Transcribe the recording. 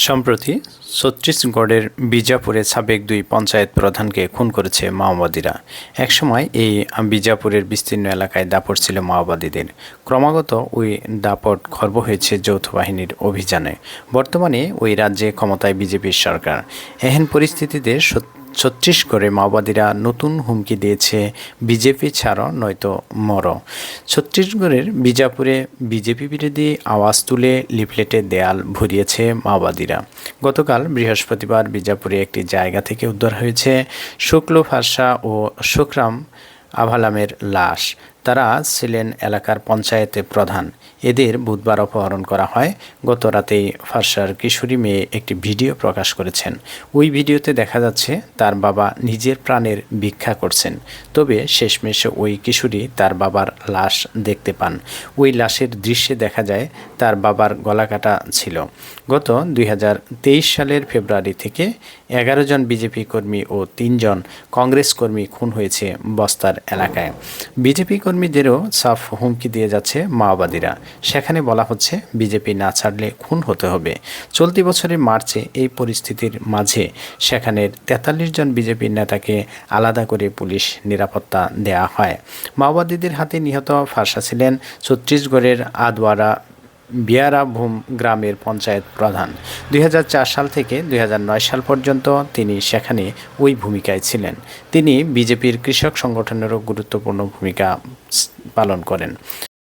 সম্প্রতি ছত্তিশগড়ের বিজাপুরে সাবেক দুই পঞ্চায়েত প্রধানকে খুন করেছে মাওবাদীরা। একসময় এই বিজাপুরের বিস্তীর্ণ এলাকায় দাপট ছিল মাওবাদীদের। ক্রমাগত ওই দাপট খর্ব হয়েছে যৌথ বাহিনীর অভিযানে। বর্তমানে ওই রাজ্যে ক্ষমতায় বিজেপির সরকার। এহেন পরিস্থিতিতে ছত্তিশগড়ে মাওবাদীরা নতুন হুমকি দিয়েছে, বিজেপি ছাড়ো নয়তো মরো। ছত্তিশগড়ের বিজাপুরে বিজেপি বিরোধী আওয়াজ তুলে লিফলেটে দেয়াল ভরিয়েছে মাওবাদীরা। গতকাল বৃহস্পতিবার বিজাপুরে একটি জায়গা থেকে উদ্ধার হয়েছে শুক্ল ফারসা ও শুকরাম আভালামের লাশ। তারা ছিলেন এলাকার পঞ্চায়েতের প্রধান। এদের বুধবার অপহরণ করা হয়। গত রাতেই ফারসার কিশোরী মেয়ে একটি ভিডিও প্রকাশ করেছেন। ওই ভিডিওতে দেখা যাচ্ছে তার বাবা নিজের প্রাণের ভিক্ষা করছেন। তবে শেষমেশে ওই কিশোরী তার বাবার লাশ দেখতে পান। ওই লাশের দৃশ্যে দেখা যায় তার বাবার গলা কাটা ছিল। গত 2023 সালের ফেব্রুয়ারি থেকে 11 জন বিজেপি কর্মী ও 3 জন কংগ্রেস কর্মী খুন হয়েছে বস্তার এলাকায়। বিজেপি কর্মীদেরও সাফ হুমকি দিয়ে যাচ্ছে মাওবাদীরা। সেখানে বলা হচ্ছে বিজেপি না ছাড়লে খুন হতে হবে। চলতি বছরের মার্চে এই পরিস্থিতির মাঝে সেখানের 43 জন বিজেপির নেতাকে আলাদা করে পুলিশ নিরাপত্তা দেওয়া হয়। মাওবাদীদের হাতে নিহত ফারসা ছিলেন ছত্তিশগড়ের আদওয়ারা বিয়ারাভূম গ্রামের পঞ্চায়েত প্রধান। 2004 সাল থেকে 2009 সাল পর্যন্ত তিনি সেখানে ওই ভূমিকায় ছিলেন। তিনি বিজেপির কৃষক সংগঠনেরও গুরুত্বপূর্ণ ভূমিকা পালন করেন।